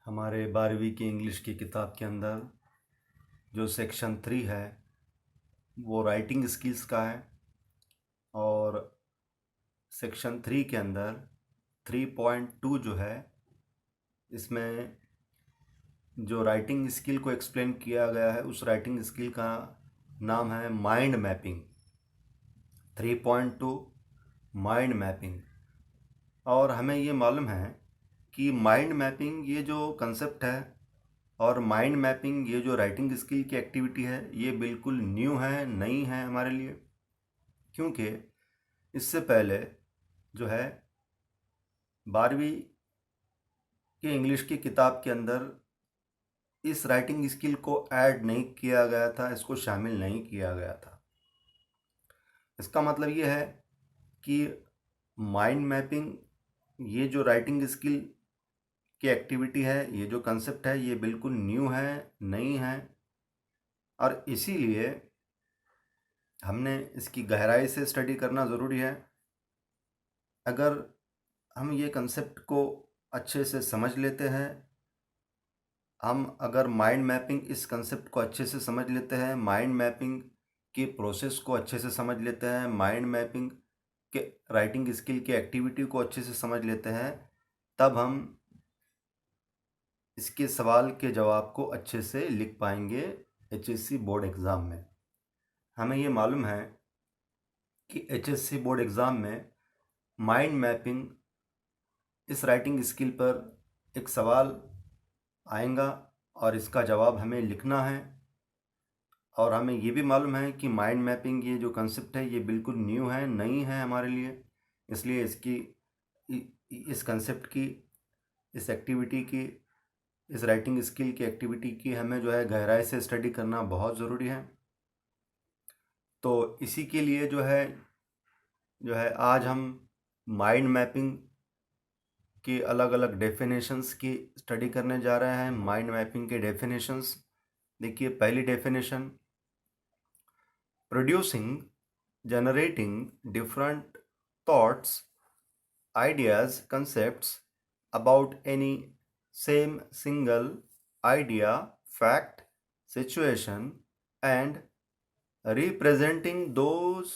हमारे 12वीं की इंग्लिश की किताब के अंदर जो सेक्शन 3 है वो राइटिंग स्किल्स का है। और सेक्शन 3 के अंदर 3.2 जो है, इसमें जो राइटिंग स्किल को एक्सप्लेन किया गया है उस राइटिंग स्किल का नाम है माइंड मैपिंग। 3.2 mind mapping. और हमें ये मालूम है कि माइंड मैपिंग ये जो कंसेप्ट है और माइंड मैपिंग ये जो राइटिंग स्किल की एक्टिविटी है ये बिल्कुल न्यू है, नई है हमारे लिए। क्योंकि इससे पहले जो है 12वीं की इंग्लिश की किताब के अंदर इस राइटिंग स्किल को ऐड नहीं किया गया था, इसको शामिल नहीं किया गया था। इसका मतलब ये है कि माइंड मैपिंग ये जो राइटिंग स्किल की एक्टिविटी है, ये जो कंसेप्ट है, ये बिल्कुल न्यू है, नई है। और इसीलिए हमने इसकी गहराई से स्टडी करना ज़रूरी है। अगर हम ये कंसेप्ट को अच्छे से समझ लेते हैं, हम अगर माइंड मैपिंग इस कंसेप्ट को अच्छे से समझ लेते हैं, माइंड मैपिंग के प्रोसेस को अच्छे से समझ लेते हैं, माइंड मैपिंग के राइटिंग स्किल की एक्टिविटी को अच्छे से समझ लेते हैं, तब हम इसके सवाल के जवाब को अच्छे से लिख पाएंगे एचएससी बोर्ड एग्ज़ाम में। हमें ये मालूम है कि एचएससी बोर्ड एग्ज़ाम में माइंड मैपिंग इस राइटिंग स्किल पर एक सवाल आएगा और इसका जवाब हमें लिखना है। और हमें ये भी मालूम है कि माइंड मैपिंग ये जो कंसेप्ट है ये बिल्कुल न्यू है, नई है हमारे लिए। इसलिए इस कंसेप्ट की, इस एक्टिविटी की, इस राइटिंग स्किल की एक्टिविटी की हमें जो है गहराई से स्टडी करना बहुत ज़रूरी है। तो इसी के लिए जो है आज हम माइंड मैपिंग की अलग अलग डेफिनेशंस की स्टडी करने जा रहे हैं। माइंड मैपिंग के डेफिनेशंस देखिए। पहली definition, producing, generating different thoughts, ideas, concepts about any same single idea, fact, situation, and representing those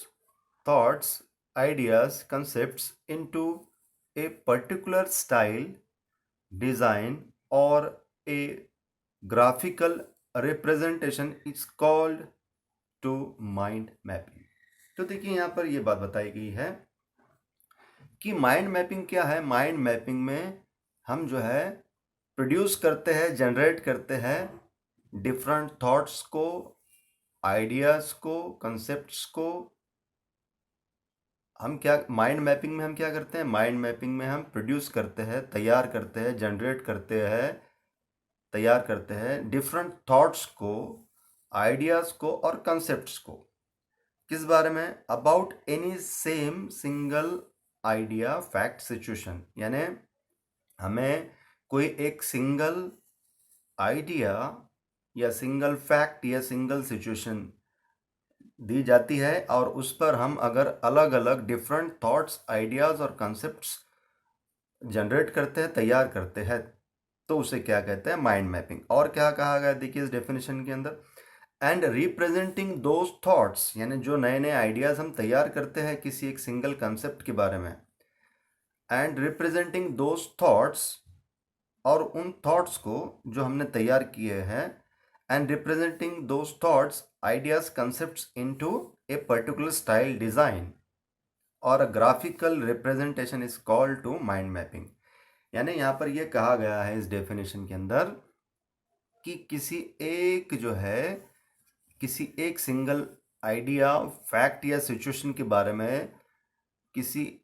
thoughts, ideas, concepts into a particular style, design, or a graphical representation is called to mind mapping। तो देखिए यहाँ पर ये बात बताई गई है कि माइंड मैपिंग क्या है। माइंड मैपिंग में हम जो है प्रोड्यूस करते हैं, जनरेट करते हैं डिफरेंट थॉट्स को, आइडियाज़ को, कंसेप्ट्स को। हम क्या माइंड मैपिंग में हम क्या करते हैं? माइंड मैपिंग में हम प्रोड्यूस करते हैं, तैयार करते हैं, जनरेट करते हैं, तैयार करते हैं डिफरेंट थॉट्स को, आइडियाज़ को और कंसेप्ट्स को। किस बारे में? About any same single idea, fact, situation. यानी हमें कोई एक सिंगल आइडिया या सिंगल फैक्ट या सिंगल सिचुएशन दी जाती है और उस पर हम अगर अलग अलग डिफरेंट थॉट्स, आइडियाज़ और कंसेप्ट्स जनरेट करते हैं, तैयार करते हैं, तो उसे क्या कहते हैं? Mind mapping. और क्या कहा गया देखिए इस डेफिनेशन के अंदर, एंड रिप्रेजेंटिंग दोज थॉट्स, यानी जो नए नए आइडियाज़ हम तैयार करते हैं किसी एक सिंगल कंसेप्ट के बारे में, एंड रिप्रेजेंटिंग दोज थॉट्स, और उन थॉट्स को जो हमने तैयार किए हैं, and representing those thoughts, ideas, concepts into a particular style, design और a graphical representation is called to mind mapping. यानी यहाँ पर यह कहा गया है इस डेफिनेशन के अंदर कि किसी एक सिंगल आइडिया, फैक्ट या सिचुएशन के बारे में किसी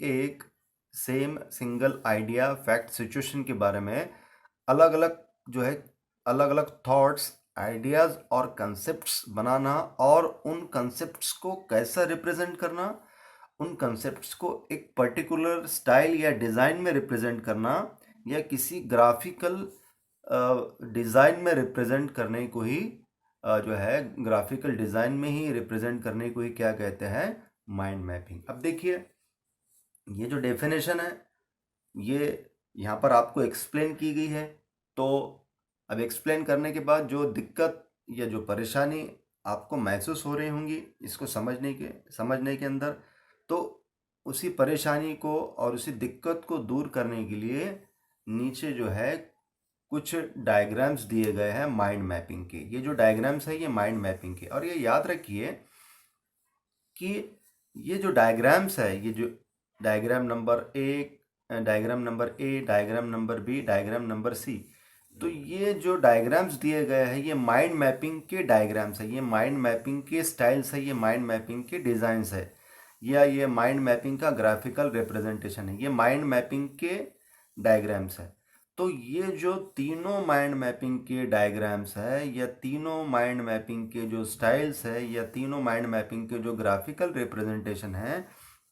एक same single idea, fact, situation के बारे में अलग अलग थॉट्स, आइडियाज़ और कंसेप्ट्स बनाना, और उन कंसेप्ट्स को कैसा रिप्रेजेंट करना, उन कंसेप्ट्स को एक पर्टिकुलर स्टाइल या डिज़ाइन में रिप्रेजेंट करना, या किसी ग्राफिकल डिज़ाइन में रिप्रेजेंट करने को ही ग्राफिकल डिज़ाइन में ही रिप्रेजेंट करने को ही क्या कहते हैं? Mind mapping. अब देखिए ये जो डेफिनेशन है ये यहाँ पर आपको एक्सप्लेन की गई है। तो अब एक्सप्लेन करने के बाद जो दिक्कत या जो परेशानी आपको महसूस हो रही होंगी इसको समझने के अंदर, तो उसी परेशानी को और उसी दिक्कत को दूर करने के लिए नीचे जो है कुछ डायग्राम्स दिए गए हैं माइंड मैपिंग के। ये जो डायग्राम्स है ये माइंड मैपिंग के, और ये याद रखिए कि ये जो डायग्राम्स है, ये जो diagram number diagram number A, diagram number B, diagram number C, तो ये जो डायग्राम्स दिए गए हैं ये माइंड मैपिंग के डायग्राम्स है, ये माइंड मैपिंग के स्टाइल्स है, ये माइंड मैपिंग के डिज़ाइंस है, या ये माइंड मैपिंग का ग्राफिकल रिप्रेजेंटेशन है, ये माइंड मैपिंग के डायग्राम्स है। तो ये जो तीनों माइंड मैपिंग के डायग्राम्स है, या तीनों माइंड मैपिंग के जो स्टाइल्स है, या तीनों माइंड मैपिंग के जो ग्राफिकल रिप्रेजेंटेशन है,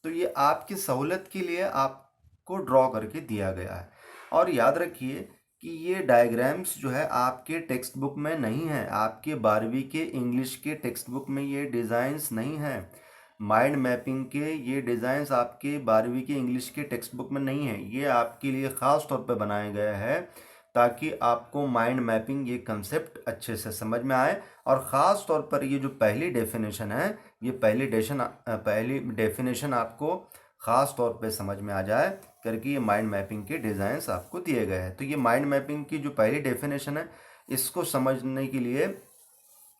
तो ये आपकी सहूलियत के लिए आपको ड्रॉ करके दिया गया है। और याद रखिए कि ये डायग्राम्स जो है आपके टेक्स्ट बुक में नहीं है, आपके 12वीं के इंग्लिश के टेक्स्ट बुक में ये डिज़ाइंस नहीं है। माइंड मैपिंग के ये डिज़ाइंस आपके 12वीं के इंग्लिश के टेक्स्ट बुक में नहीं है, ये आपके लिए ख़ास तौर पर बनाए गए हैं ताकि आपको माइंड मैपिंग ये कंसेप्ट अच्छे से समझ में आए। और ख़ास तौर पर ये जो पहली डेफिनेशन है, ये पहली डेफिनेशन आपको ख़ास तौर पे समझ में आ जाए करके ये माइंड मैपिंग के डिज़ाइंस आपको दिए गए हैं। तो ये माइंड मैपिंग की जो पहली डेफिनेशन है, इसको समझने के लिए,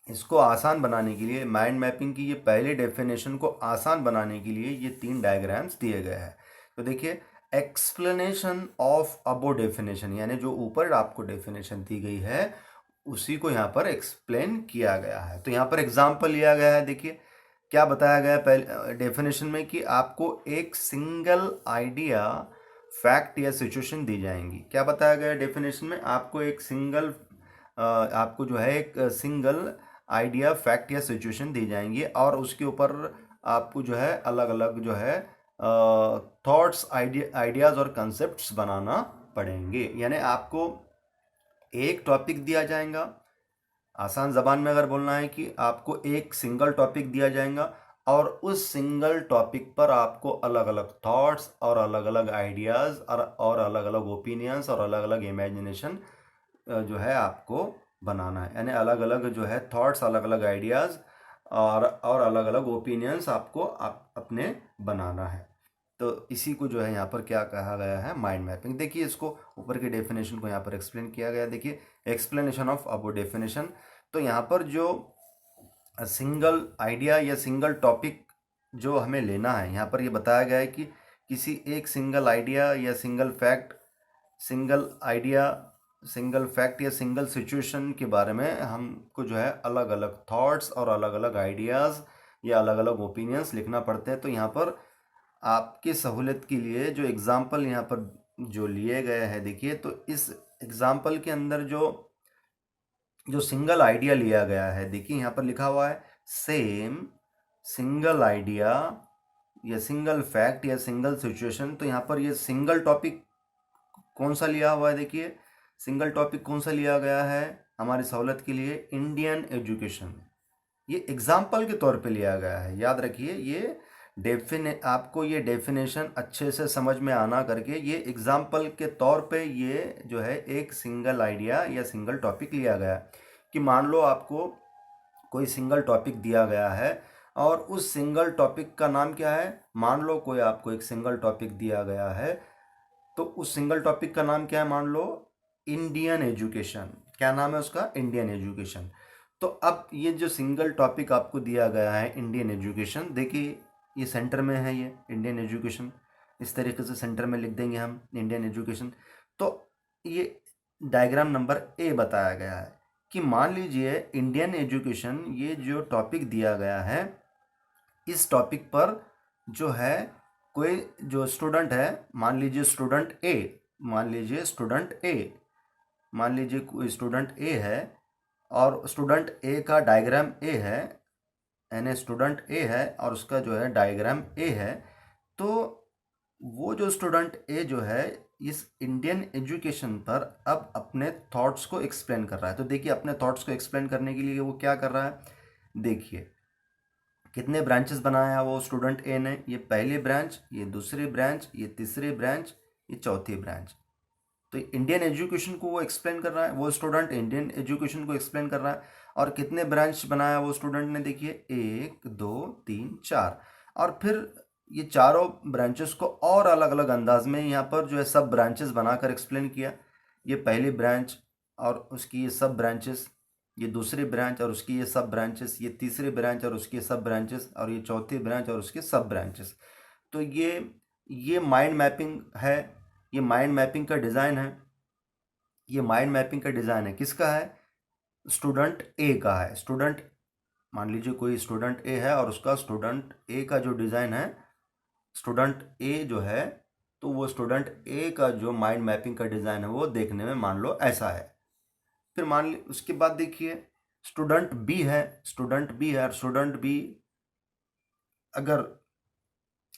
इसको आसान बनाने के लिए, माइंड मैपिंग की ये पहले डेफिनेशन को आसान बनाने के लिए ये 3 डायग्राम्स दिए गए हैं। तो देखिए, एक्सप्लेनेशन ऑफ अबो डेफिनेशन, यानी जो ऊपर आपको डेफिनेशन दी गई है उसी को यहाँ पर एक्सप्लेन किया गया है। तो यहाँ पर एग्जाम्पल लिया गया है। देखिए क्या बताया गया है पहले डेफिनेशन में, कि आपको एक सिंगल आइडिया, फैक्ट या सिचुएशन दी जाएंगी। क्या बताया गया है डेफिनेशन में, आपको एक सिंगल आइडिया, फैक्ट या सिचुएशन दी जाएंगी, और उसके ऊपर आपको जो है अलग अलग जो है थॉट्स, आइडियाज़ और कंसेप्ट्स बनाना पड़ेंगे। यानी आपको एक टॉपिक दिया जाएगा, आसान ज़बान में अगर बोलना है कि आपको एक सिंगल टॉपिक दिया जाएगा, और उस सिंगल टॉपिक पर आपको अलग अलग थॉट्स और अलग अलग आइडियाज़ और अलग अलग ओपिनियंस और अलग अलग इमेजिनेशन जो है आपको बनाना है। यानी अलग अलग जो है थॉट्स, अलग अलग आइडियाज़ और अलग अलग ओपिनियंस आपको अपने बनाना है। तो इसी को जो है यहाँ पर क्या कहा गया है, माइंड मैपिंग। देखिए इसको ऊपर के डेफिनेशन को यहाँ पर एक्सप्लेन किया गया। देखिए एक्सप्लेनेशन ऑफ अबो डेफिनेशन। तो यहाँ पर जो सिंगल आइडिया या सिंगल टॉपिक जो हमें लेना है, यहाँ पर ये बताया गया है कि किसी एक सिंगल आइडिया या सिंगल फैक्ट या सिंगल सिचुएशन के बारे में हमको जो है अलग अलग थॉट्स और अलग अलग आइडियाज़ या अलग अलग ओपिनियंस लिखना पड़ते हैं। तो यहाँ पर आपकी सहूलियत के लिए जो एग्ज़ाम्पल यहाँ पर जो लिए गए हैं, देखिए तो इस एग्ज़ाम्पल के अंदर जो सिंगल आइडिया लिया गया है, देखिए यहाँ पर लिखा हुआ है सेम सिंगल आइडिया या सिंगल फैक्ट या सिंगल सिचुएशन। तो यहाँ पर ये सिंगल टॉपिक कौन सा लिया हुआ है, देखिए सिंगल टॉपिक कौन सा लिया गया है हमारी सहूलत के लिए, इंडियन एजुकेशन। ये एग्जाम्पल के तौर पे लिया गया है। याद रखिए ये आपको ये डेफिनेशन अच्छे से समझ में आना करके ये एग्जाम्पल के तौर पे ये जो है एक सिंगल आइडिया या सिंगल टॉपिक लिया गया कि मान लो आपको कोई सिंगल टॉपिक दिया गया है और उस सिंगल टॉपिक का नाम क्या है, मान लो कोई आपको एक सिंगल टॉपिक दिया गया है तो उस सिंगल टॉपिक का नाम क्या है, मान लो इंडियन एजुकेशन। क्या नाम है उसका, इंडियन एजुकेशन। तो अब ये जो सिंगल टॉपिक आपको दिया गया है इंडियन एजुकेशन, देखिए ये सेंटर में है, ये इंडियन एजुकेशन, इस तरीके से सेंटर में लिख देंगे हम इंडियन एजुकेशन। तो ये डायग्राम नंबर ए बताया गया है कि मान लीजिए इंडियन एजुकेशन, ये जो टॉपिक दिया गया है, इस टॉपिक पर जो है कोई जो स्टूडेंट है, मान लीजिए स्टूडेंट ए, मान लीजिए कोई स्टूडेंट ए है और स्टूडेंट ए का डायग्राम ए है, यानी स्टूडेंट ए है और उसका जो है डायग्राम ए है। तो वो जो स्टूडेंट ए जो है इस इंडियन एजुकेशन पर अब अपने थॉट्स को एक्सप्लेन कर रहा है। तो देखिए अपने थॉट्स को एक्सप्लेन करने के लिए वो क्या कर रहा है, देखिए कितने ब्रांचेस बनाया वो स्टूडेंट ए ने, ये पहली ब्रांच, ये दूसरी ब्रांच, ये तीसरी ब्रांच, ये चौथी ब्रांच। तो इंडियन एजुकेशन को वो एक्सप्लेन कर रहा है, वो स्टूडेंट इंडियन एजुकेशन को एक्सप्लेन कर रहा है। और कितने ब्रांच बनाया वो स्टूडेंट ने, देखिए 1 2 3 4। और फिर ये चारों ब्रांचेस को और अलग अलग अंदाज में यहाँ पर जो है सब ब्रांचेस बनाकर एक्सप्लेन किया। ये पहली ब्रांच और उसकी ये सब ब्रांचेस, ये दूसरी ब्रांच और उसकी ये सब ब्रांचेस, ये तीसरी ब्रांच और उसकी सब ब्रांचेस, और ये चौथी ब्रांच और उसके सब ब्रांचेस। तो ये माइंड मैपिंग है, ये माइंड मैपिंग का डिज़ाइन है। ये माइंड मैपिंग का डिज़ाइन है, किसका है? स्टूडेंट ए का है। स्टूडेंट, मान लीजिए कोई स्टूडेंट ए है और उसका स्टूडेंट ए का जो डिज़ाइन है, स्टूडेंट ए जो है, तो वो स्टूडेंट ए का जो माइंड मैपिंग का डिज़ाइन है वो देखने में मान लो ऐसा है। फिर मान ली उसके बाद देखिए स्टूडेंट बी है, स्टूडेंट बी है, और स्टूडेंट बी अगर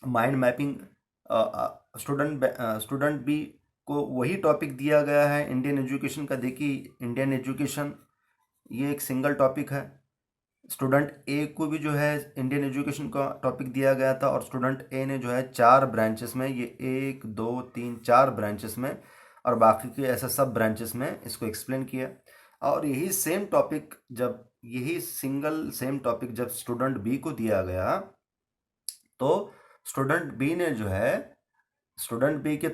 माइंड मैपिंग, स्टूडेंट बी को वही टॉपिक दिया गया है इंडियन एजुकेशन का। देखिए इंडियन एजुकेशन ये एक सिंगल टॉपिक है। स्टूडेंट ए को भी जो है इंडियन एजुकेशन का टॉपिक दिया गया था, और स्टूडेंट ए ने जो है 4 ब्रांचेस में, ये 1 2 3 4 ब्रांचेस में और बाकी के ऐसा सब ब्रांचेस में इसको एक्सप्लेन किया। और यही सेम टॉपिक जब, यही सिंगल सेम टॉपिक जब स्टूडेंट बी को दिया गया, तो स्टूडेंट बी ने जो है, स्टूडेंट बी के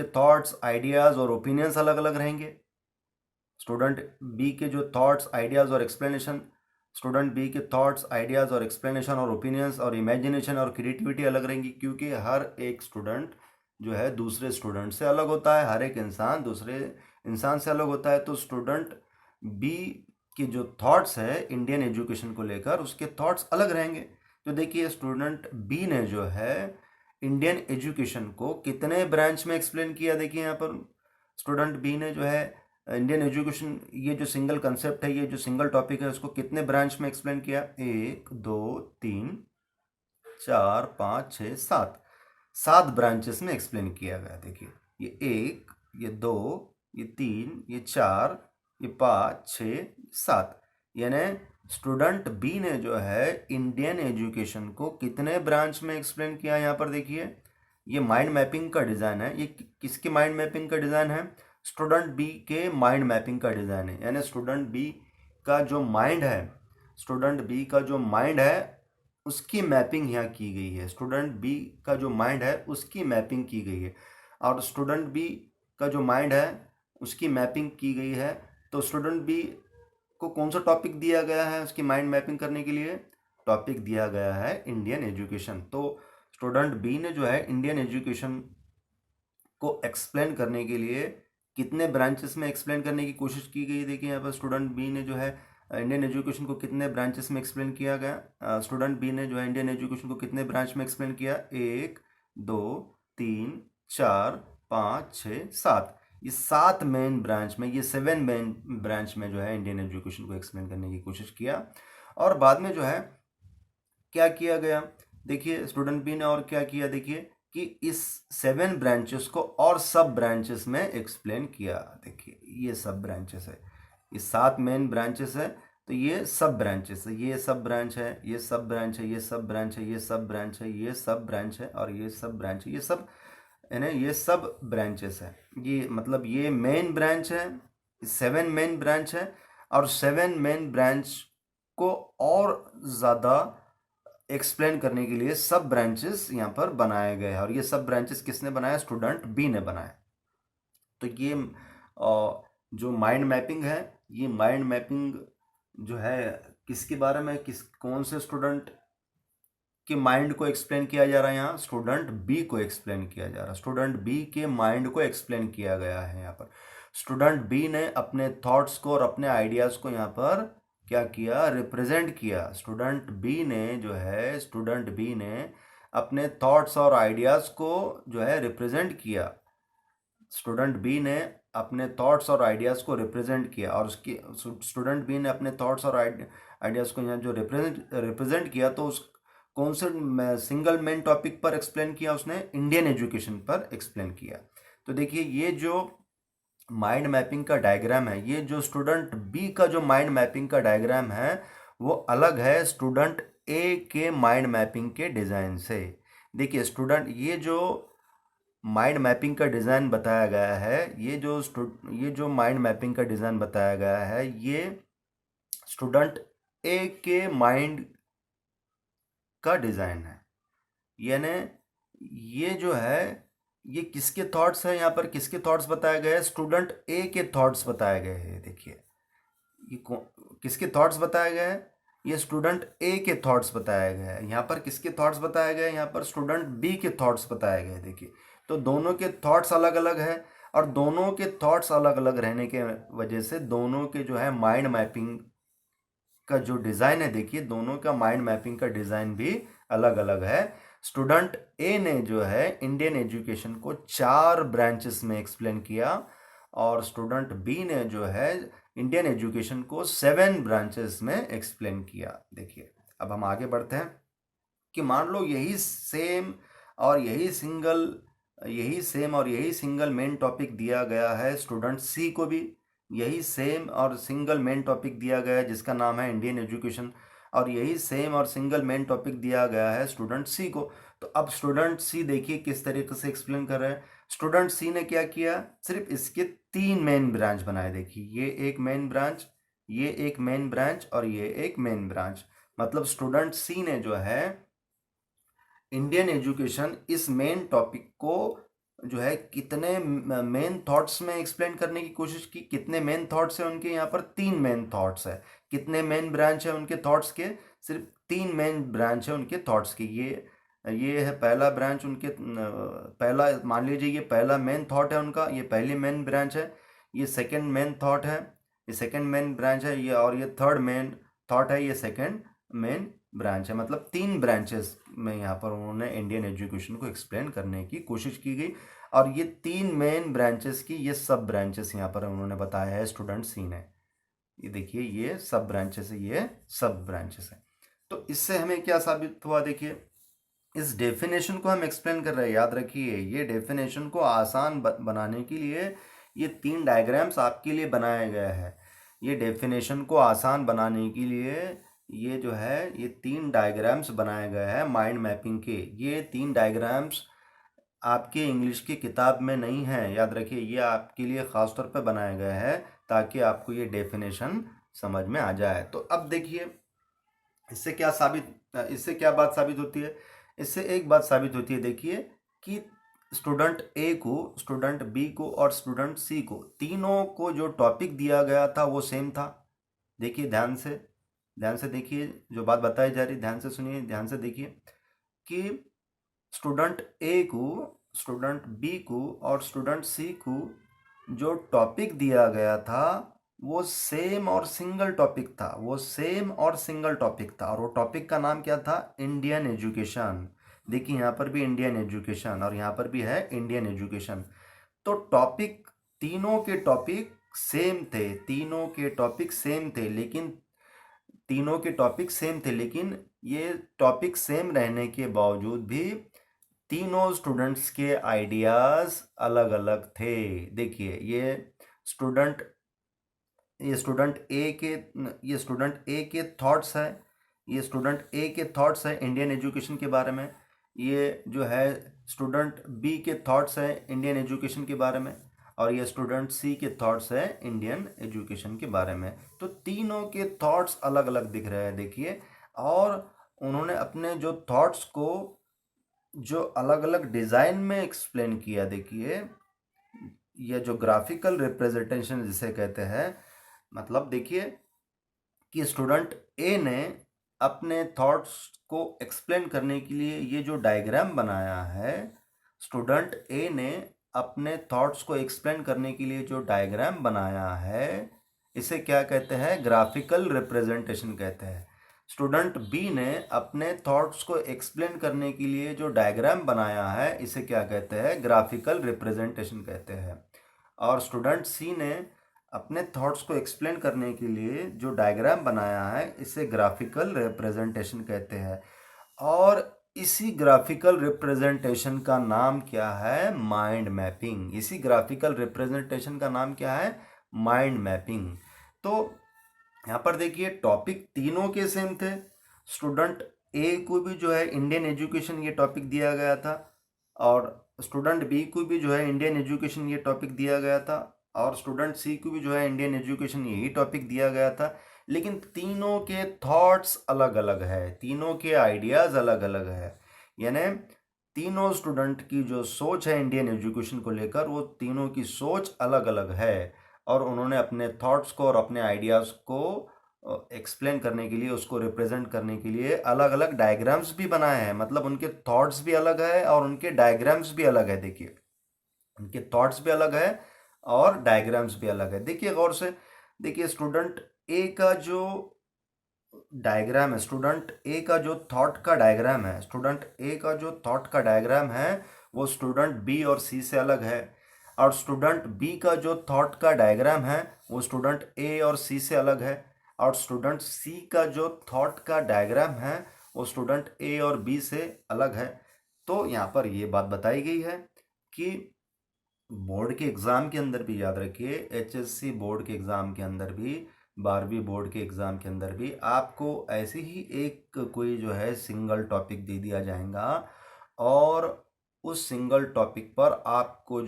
थॉट्स आइडियाज़ और ओपिनियंस अलग अलग रहेंगे। स्टूडेंट बी के जो थॉट्स आइडियाज़ और एक्सप्लेनेशन, स्टूडेंट बी के थॉट्स आइडियाज़ और एक्सप्लेनेशन और ओपिनियंस और इमेजिनेशन और क्रिएटिविटी अलग रहेंगी, क्योंकि हर एक स्टूडेंट जो है दूसरे स्टूडेंट से अलग होता है, हर एक इंसान दूसरे इंसान से अलग होता है। तो स्टूडेंट बी के जो थॉट्स है इंडियन एजुकेशन को लेकर, उसके थॉट्स अलग रहेंगे। तो देखिए स्टूडेंट बी ने जो है इंडियन एजुकेशन को कितने ब्रांच में एक्सप्लेन किया, देखिए यहाँ पर स्टूडेंट बी ने जो है इंडियन एजुकेशन, ये जो सिंगल कंसेप्ट है, ये जो सिंगल टॉपिक है, उसको कितने ब्रांच में एक्सप्लेन किया? 1 2 3 4 5 6 7, 7 ब्रांचेस में एक्सप्लेन किया गया। देखिए ये 1, ये 2, ये 3, ये 4, ये 5 6 7, यानी स्टूडेंट बी ने जो है इंडियन एजुकेशन को कितने ब्रांच में एक्सप्लेन किया। यहाँ पर देखिए ये माइंड मैपिंग का डिज़ाइन है। ये किसके माइंड मैपिंग का डिज़ाइन है? स्टूडेंट बी के माइंड मैपिंग का डिज़ाइन है। यानी स्टूडेंट बी का जो माइंड है, स्टूडेंट बी का जो माइंड है उसकी मैपिंग यहाँ की गई है। स्टूडेंट बी का जो माइंड है उसकी मैपिंग की गई है, और स्टूडेंट बी का जो माइंड है उसकी मैपिंग की गई है। तो स्टूडेंट बी को कौन सा टॉपिक दिया गया है उसकी माइंड मैपिंग करने के लिए? टॉपिक दिया गया है इंडियन एजुकेशन। तो स्टूडेंट बी ने जो है इंडियन एजुकेशन को एक्सप्लेन करने के लिए कितने ब्रांचेस में एक्सप्लेन करने की कोशिश की गई। देखिए यहाँ पर स्टूडेंट बी ने जो है इंडियन एजुकेशन को कितने ब्रांचेस में एक्सप्लेन किया गया। स्टूडेंट बी ने जो है इंडियन एजुकेशन को कितने ब्रांच में एक्सप्लेन किया? 1 2 3 4 5 6 7, ये 7 मेन ब्रांच में, ये 7 मेन ब्रांच में जो है इंडियन एजुकेशन को एक्सप्लेन करने की कोशिश किया। और बाद में जो है क्या किया गया, देखिए स्टूडेंट बी ने और क्या किया, देखिए कि इस 7 ब्रांचेस को और सब ब्रांचेस में एक्सप्लेन किया। देखिए ये सब ब्रांचेस है, ये 7 मेन ब्रांचेस है, तो ये सब ब्रांचेस है, ये सब ब्रांच है, ये सब ब्रांच है, ये सब ब्रांच है, ये सब ब्रांच है, ये सब ब्रांच है, और ये सब ब्रांच है, ये सब है ना, ये सब ब्रांचेस है। ये मतलब ये मेन ब्रांच है, 7 मेन ब्रांच है, और 7 मेन ब्रांच को और ज़्यादा एक्सप्लेन करने के लिए सब ब्रांचेस यहाँ पर बनाए गए हैं। और ये सब ब्रांचेस किसने बनाया? स्टूडेंट बी ने बनाया। तो ये जो माइंड मैपिंग है, ये माइंड मैपिंग जो है किसके बारे में, कौन से स्टूडेंट के माइंड को एक्सप्लेन किया जा रहा है? यहाँ स्टूडेंट बी को एक्सप्लेन किया जा रहा है। स्टूडेंट बी के माइंड को एक्सप्लेन किया गया है यहाँ पर। स्टूडेंट बी ने अपने थॉट्स को और अपने आइडियाज़ को यहाँ पर क्या किया? रिप्रेजेंट किया। स्टूडेंट बी ने जो है, स्टूडेंट बी ने अपने थॉट्स और आइडियाज़ को जो है रिप्रेजेंट किया। स्टूडेंट बी ने अपने थॉट्स और आइडियाज़ को रिप्रेजेंट किया, और उसकी स्टूडेंट बी ने अपने थॉट्स और आइडियाज़ को यहाँ जो रिप्रेजेंट किया, तो उस कौन से सिंगल मेन टॉपिक पर एक्सप्लेन किया? उसने इंडियन एजुकेशन पर एक्सप्लेन किया। तो देखिए ये जो माइंड मैपिंग का डायग्राम है, ये जो स्टूडेंट बी का जो माइंड मैपिंग का डायग्राम है वो अलग है स्टूडेंट ए के माइंड मैपिंग के डिज़ाइन से। देखिए स्टूडेंट, ये जो माइंड मैपिंग का डिज़ाइन बताया गया है, ये जो माइंड मैपिंग का डिज़ाइन बताया गया है, ये स्टूडेंट ए के माइंड का डिज़ाइन है। यानी ये जो है, ये किसके थॉट्स है, यहाँ पर किसके थॉट्स बताए गए हैं? स्टूडेंट ए के थॉट्स बताए गए हैं। देखिए ये किसके थॉट्स बताए गए हैं? ये स्टूडेंट ए के थॉट्स बताए गए हैं। यहाँ पर किसके थॉट्स बताए गए हैं? यहाँ पर स्टूडेंट बी के थॉट्स बताए गए हैं। देखिए, तो दोनों के थॉट्स अलग अलग है, और दोनों के थॉट्स अलग अलग रहने के वजह से दोनों के जो है माइंड मैपिंग का जो डिज़ाइन है, देखिए दोनों का माइंड मैपिंग का डिज़ाइन भी अलग अलग है। स्टूडेंट ए ने जो है इंडियन एजुकेशन को 4 ब्रांचेस में एक्सप्लेन किया, और स्टूडेंट बी ने जो है इंडियन एजुकेशन को 7 ब्रांचेस में एक्सप्लेन किया। देखिए, अब हम आगे बढ़ते हैं कि मान लो यही सेम और यही सिंगल मेन टॉपिक दिया गया है स्टूडेंट सी को भी। यही सेम और सिंगल मेन टॉपिक दिया गया है जिसका नाम है इंडियन एजुकेशन, और यही सेम और सिंगल मेन टॉपिक दिया गया है स्टूडेंट सी को। तो अब स्टूडेंट सी देखिए किस तरीके से एक्सप्लेन कर रहे हैं। स्टूडेंट सी ने क्या किया, सिर्फ इसके 3 मेन ब्रांच बनाए। देखिए, ये एक मेन ब्रांच, ये एक मेन ब्रांच, और ये एक मेन ब्रांच। मतलब स्टूडेंट सी ने जो है इंडियन एजुकेशन इस मेन टॉपिक को जो है कितने मेन थॉट्स में एक्सप्लेन करने की कोशिश की। कितने मेन थॉट्स है उनके? यहाँ पर 3 मेन थॉट्स है। कितने मेन ब्रांच है उनके थॉट्स के? सिर्फ 3 मेन ब्रांच है उनके थॉट्स की। ये है पहला ब्रांच उनके, पहला मान लीजिए ये पहला मेन थॉट है उनका, ये पहली मेन ब्रांच है। ये सेकंड मेन थॉट है, ये सेकंड मेन ब्रांच है। ये और ये थर्ड मेन थॉट है, ये सेकंड मेन ब्रांच है। मतलब 3 ब्रांचेस में यहाँ पर उन्होंने इंडियन एजुकेशन को एक्सप्लेन करने की कोशिश की गई, और ये 3 मेन ब्रांचेस की ये सब ब्रांचेस यहाँ पर उन्होंने बताया है स्टूडेंट सी ने। ये देखिए, ये सब ब्रांचेस है, ये सब ब्रांचेस है। तो इससे हमें क्या साबित हुआ? देखिए, इस डेफिनेशन को हम एक्सप्लेन कर रहे हैं। याद रखिए, ये डेफिनेशन को आसान बनाने के लिए ये 3 डायग्राम्स आपके लिए बनाए गए हैं। ये डेफिनेशन को आसान बनाने के लिए ये जो है ये 3 डायग्राम्स बनाए गए हैं माइंड मैपिंग के। ये 3 डायग्राम्स आपके इंग्लिश की किताब में नहीं है। याद रखिए, ये आपके लिए ख़ास तौर पर बनाए गए हैं ताकि आपको ये डेफिनेशन समझ में आ जाए। तो अब देखिए, इससे क्या बात साबित होती है? इससे एक बात साबित होती है, देखिए, कि स्टूडेंट ए को, स्टूडेंट बी को और स्टूडेंट सी को, तीनों को जो टॉपिक दिया गया था वो सेम था। देखिए, ध्यान से देखिए, जो बात बताई जा रही, ध्यान से सुनिए, ध्यान से देखिए कि स्टूडेंट ए को, स्टूडेंट बी को और स्टूडेंट सी को जो टॉपिक दिया गया था वो सेम और सिंगल टॉपिक था। वो सेम और सिंगल टॉपिक था, और वो टॉपिक का नाम क्या था? Indian education. देखिए, यहाँ पर भी इंडियन एजुकेशन और यहाँ पर भी है इंडियन एजुकेशन। तो टॉपिक, तीनों के टॉपिक सेम थे, तीनों के टॉपिक सेम थे, लेकिन ये टॉपिक सेम रहने के बावजूद भी तीनों स्टूडेंट्स के आइडियाज़ अलग अलग थे। देखिए, स्टूडेंट ये स्टूडेंट ए के थॉट्स है, ये स्टूडेंट ए के थॉट्स है इंडियन एजुकेशन के बारे में। ये जो है स्टूडेंट बी के थॉट्स है इंडियन एजुकेशन के बारे में, और ये स्टूडेंट सी के थॉट्स है इंडियन एजुकेशन के बारे में। तो तीनों के थॉट्स अलग अलग दिख रहे हैं। देखिए, और उन्होंने अपने जो थॉट्स को जो अलग अलग डिज़ाइन में एक्सप्लेन किया। देखिए, यह जो ग्राफिकल रिप्रेजेंटेशन जिसे कहते हैं, मतलब देखिए कि स्टूडेंट ए ने अपने थॉट्स को एक्सप्लेन करने के लिए ये जो डायग्राम बनाया है, स्टूडेंट ए ने अपने थॉट्स को एक्सप्लेन करने के लिए जो डायग्राम बनाया है, इसे क्या कहते हैं? ग्राफिकल रिप्रेजेंटेशन कहते हैं। स्टूडेंट बी ने अपने थॉट्स को एक्सप्लेन करने के लिए जो डायग्राम बनाया है, इसे क्या कहते हैं? ग्राफिकल रिप्रेजेंटेशन कहते हैं। और स्टूडेंट सी ने अपने थॉट्स को एक्सप्लेन करने के लिए जो डायग्राम बनाया है, इसे ग्राफिकल रिप्रेजेंटेशन कहते हैं। और इसी ग्राफिकल रिप्रेजेंटेशन का नाम क्या है? Mind mapping. इसी ग्राफिकल रिप्रेजेंटेशन का नाम क्या है? Mind mapping. तो यहाँ पर देखिए, टॉपिक तीनों के सेम थे। स्टूडेंट ए को भी जो है इंडियन एजुकेशन ये टॉपिक दिया गया था, और स्टूडेंट बी को भी जो है इंडियन एजुकेशन ये टॉपिक दिया गया था, और स्टूडेंट सी को भी जो है इंडियन एजुकेशन यही टॉपिक दिया गया था, लेकिन तीनों के थॉट्स अलग अलग है, तीनों के आइडियाज़ अलग अलग है। यानी तीनों स्टूडेंट की जो सोच है इंडियन एजुकेशन को लेकर, वो तीनों की सोच अलग अलग है, और उन्होंने अपने थॉट्स को और अपने आइडियाज़ को एक्सप्लेन करने के लिए, उसको रिप्रेजेंट करने के लिए अलग अलग डायग्राम्स भी बनाए हैं। मतलब उनके थॉट्स भी अलग है और उनके डायग्राम्स भी अलग है। देखिए, उनके थॉट्स भी अलग है और डायग्राम्स भी अलग है। देखिए गौर से, देखिए स्टूडेंट ए का जो डायग्राम है, स्टूडेंट ए का जो थॉट का डायग्राम है, स्टूडेंट ए का जो थॉट का डायग्राम है वो स्टूडेंट बी और सी से अलग है, और स्टूडेंट बी का जो थॉट का डायग्राम है वो स्टूडेंट ए और सी से अलग है, और स्टूडेंट सी का जो थॉट का डायग्राम है वो स्टूडेंट ए और बी से अलग है। तो यहाँ पर ये बात बताई गई है कि बोर्ड के एग्ज़ाम के अंदर भी, याद रखिए, एचएससी बोर्ड के एग्ज़ाम के अंदर भी, 12वीं बोर्ड के एग्ज़ाम के अंदर भी आपको ऐसे ही एक कोई जो है सिंगल टॉपिक दे दिया जाएगा, और उस सिंगल टॉपिक पर आपको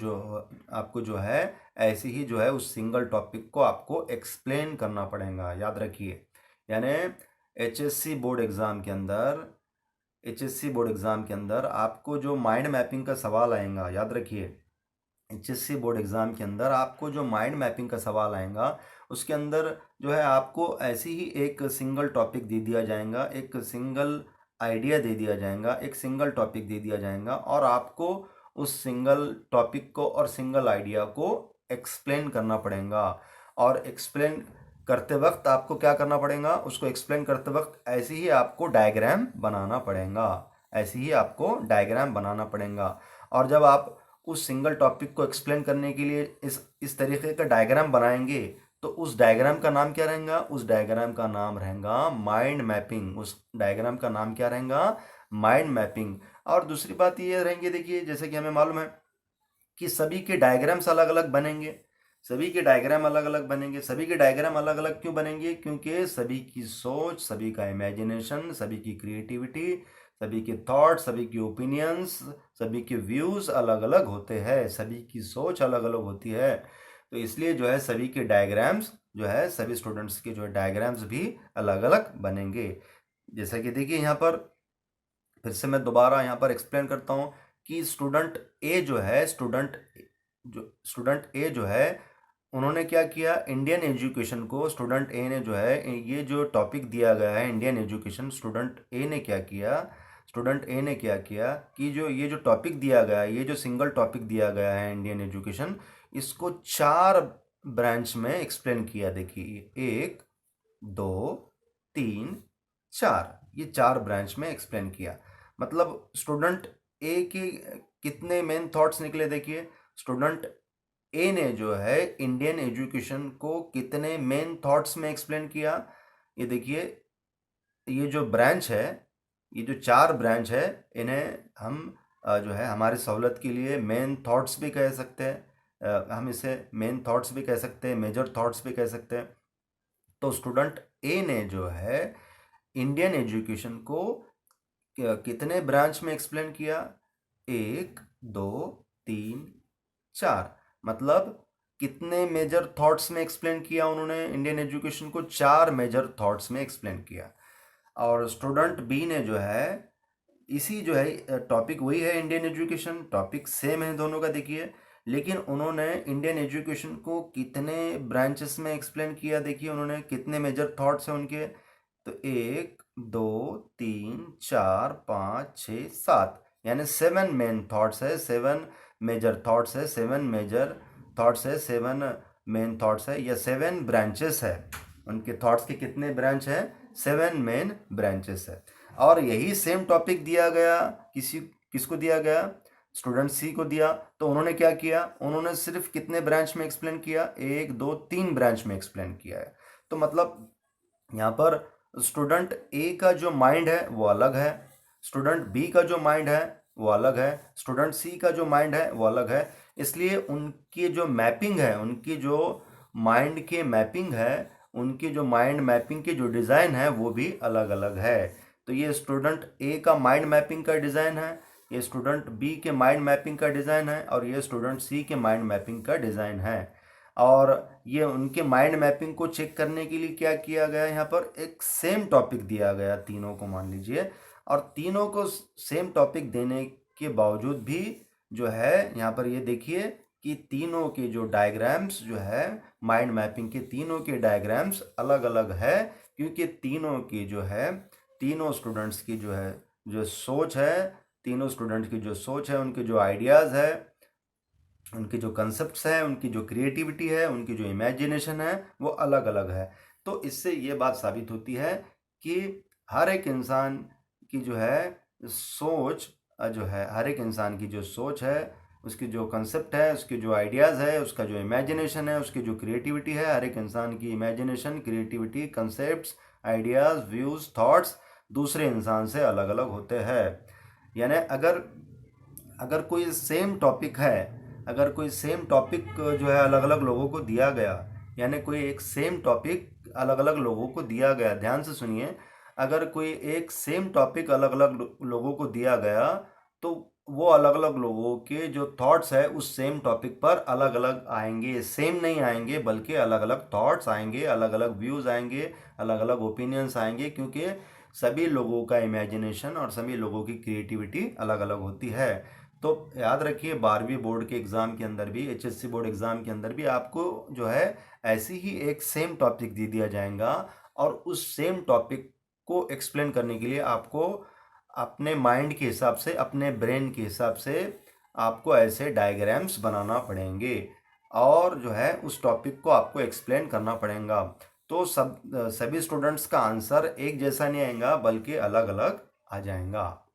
जो है ऐसे ही जो है उस सिंगल टॉपिक को आपको एक्सप्लेन करना पड़ेगा। याद रखिए, यानी एचएससी बोर्ड एग्ज़ाम के अंदर, एचएससी बोर्ड एग्ज़ाम के अंदर आपको जो माइंड मैपिंग का सवाल आएगा, याद रखिए, एचएससी बोर्ड एग्ज़ाम के अंदर आपको जो माइंड मैपिंग का सवाल आएगा उसके अंदर जो है आपको ऐसी ही एक सिंगल टॉपिक दे दिया जाएगा, एक सिंगल आइडिया दे दिया जाएगा, एक सिंगल टॉपिक दे दिया जाएगा, और आपको उस सिंगल टॉपिक को और सिंगल आइडिया को एक्सप्लेन करना पड़ेगा। और एक्सप्लेन करते वक्त आपको क्या करना पड़ेगा, उसको एक्सप्लेन करते वक्त ऐसे ही आपको डायग्राम बनाना पड़ेगा, ऐसे ही आपको डायग्राम बनाना पड़ेगा। और जब आप उस सिंगल टॉपिक को एक्सप्लेन करने के लिए इस तरीके का डायग्राम बनाएंगे, तो उस डायग्राम का नाम क्या रहेगा, उस डायग्राम का नाम रहेगा माइंड मैपिंग। उस डायग्राम का नाम क्या रहेगा, माइंड मैपिंग। और दूसरी बात ये रहेंगी, देखिए जैसे कि हमें मालूम है कि सभी के डायग्राम्स अलग अलग बनेंगे, सभी के डायग्राम अलग अलग बनेंगे। सभी के डायग्राम अलग अलग क्यों बनेंगे, क्योंकि सभी की सोच, सभी का इमेजिनेशन, सभी की क्रिएटिविटी, सभी के थॉट्स, सभी की ओपिनियंस, सभी के व्यूज़ अलग अलग होते हैं, सभी की सोच अलग अलग होती है। तो इसलिए जो है सभी के डायग्राम्स जो है, सभी स्टूडेंट्स के जो है डायग्राम्स भी अलग अलग बनेंगे। जैसा कि देखिए यहाँ पर फिर से मैं दोबारा यहाँ पर एक्सप्लेन करता हूँ कि स्टूडेंट ए जो है, स्टूडेंट ए जो है, उन्होंने क्या किया, इंडियन एजुकेशन को, स्टूडेंट ए ने जो है ये जो टॉपिक दिया गया है इंडियन एजुकेशन, स्टूडेंट ए ने क्या किया, स्टूडेंट ए ने क्या किया कि जो ये जो टॉपिक दिया गया है, ये जो सिंगल टॉपिक दिया गया है इंडियन एजुकेशन, इसको 4 ब्रांच में एक्सप्लेन किया। देखिए 1 2 3 4, ये 4 ब्रांच में एक्सप्लेन किया। मतलब स्टूडेंट ए के कितने मेन थॉट्स निकले, देखिए स्टूडेंट ए ने जो है इंडियन एजुकेशन को कितने मेन थॉट्स में एक्सप्लेन किया। ये देखिए, ये जो ब्रांच है, ये जो 4 ब्रांच है, इन्हें हम जो है हमारी सहूलत के लिए मेन थॉट्स भी कह सकते हैं, हम इसे मेन थॉट्स भी कह सकते हैं, मेजर थॉट्स भी कह सकते हैं। तो स्टूडेंट ए ने जो है इंडियन एजुकेशन को कितने ब्रांच में एक्सप्लेन किया, 1 2 3 4, मतलब कितने मेजर थॉट्स में एक्सप्लेन किया उन्होंने इंडियन एजुकेशन को, 4 मेजर थॉट्स में एक्सप्लेन किया। और स्टूडेंट बी ने जो है इसी जो है टॉपिक वही है, इंडियन एजुकेशन टॉपिक सेम है दोनों का, देखिए, लेकिन उन्होंने इंडियन एजुकेशन को कितने ब्रांचेस में एक्सप्लेन किया, देखिए उन्होंने कितने मेजर थॉट्स हैं उनके, तो 1 2 3 4 5 6 7, यानी 7 मेन थॉट्स है, 7 मेजर थॉट्स है, 7 मेजर थॉट्स है, 7 मेन थॉट्स है, या 7 ब्रांचेस है। उनके थॉट्स के कितने ब्रांच है, 7 मेन ब्रांचेस है। और यही सेम टॉपिक दिया गया, किसको दिया गया, स्टूडेंट सी को दिया। तो उन्होंने क्या किया, उन्होंने सिर्फ कितने ब्रांच में एक्सप्लेन किया, 1 2 3 ब्रांच में एक्सप्लेन किया है। तो मतलब यहाँ पर स्टूडेंट ए का जो माइंड है वो अलग है, स्टूडेंट बी का जो माइंड है वो अलग है, स्टूडेंट सी का जो माइंड है वो अलग है। इसलिए उनकी जो मैपिंग है, उनकी जो माइंड के मैपिंग है, उनकी जो माइंड मैपिंग की जो डिज़ाइन है वो भी अलग अलग है। तो ये स्टूडेंट ए का माइंड मैपिंग का डिज़ाइन है, ये स्टूडेंट बी के माइंड मैपिंग का डिज़ाइन है और ये स्टूडेंट सी के माइंड मैपिंग का डिज़ाइन है। और ये उनके माइंड मैपिंग को चेक करने के लिए क्या किया गया, यहाँ पर एक सेम टॉपिक दिया गया तीनों को, मान लीजिए, और तीनों को सेम टॉपिक देने के बावजूद भी जो है यहाँ पर ये देखिए कि तीनों के जो डायग्राम्स जो है माइंड मैपिंग के, तीनों के डायग्राम्स अलग अलग है, क्योंकि तीनों की जो है, तीनों स्टूडेंट्स की जो है जो सोच है, तीनों स्टूडेंट्स की जो सोच है, उनके जो आइडियाज़ है, उनके जो कंसेप्ट्स हैं, उनकी जो क्रिएटिविटी है, उनकी जो इमेजिनेशन है, वो अलग अलग है। तो इससे ये बात साबित होती है कि हर एक इंसान की जो है सोच जो है, हर एक इंसान की जो सोच है, उसकी जो कंसेप्ट है, उसके जो आइडियाज़ है, उसका जो इमेजिनेशन है, उसकी जो क्रिएटिविटी है, हर एक इंसान की imagination, creativity, concepts, ideas, views, thoughts दूसरे इंसान से अलग अलग होते हैं। यानी अगर अगर कोई सेम टॉपिक है, अगर कोई सेम टॉपिक जो है अलग अलग लोगों को दिया गया, यानी कोई एक सेम टॉपिक अलग अलग लोगों को दिया गया, ध्यान से सुनिए, अगर कोई एक सेम टॉपिक अलग अलग लोगों को दिया गया तो वो अलग अलग लोगों के जो थॉट्स है उस सेम टॉपिक पर अलग अलग आएंगे, सेम नहीं आएंगे, बल्कि अलग अलग थॉट्स आएंगे, अलग अलग व्यूज़ आएंगे, अलग अलग ओपिनियंस आएंगे, क्योंकि सभी लोगों का इमेजिनेशन और सभी लोगों की क्रिएटिविटी अलग अलग होती है। तो याद रखिए 12वीं बोर्ड के एग्ज़ाम के अंदर भी, HSC बोर्ड एग्ज़ाम के अंदर भी आपको जो है ऐसी ही एक सेम टॉपिक दे दिया जाएगा, और उस सेम टॉपिक को एक्सप्लेन करने के लिए आपको अपने माइंड के हिसाब से, अपने ब्रेन के हिसाब से आपको ऐसे डायग्राम्स बनाना पड़ेंगे और जो है उस टॉपिक को आपको एक्सप्लेन करना पड़ेगा। तो सभी स्टूडेंट्स का आंसर एक जैसा नहीं आएगा, बल्कि अलग अलग आ जाएगा।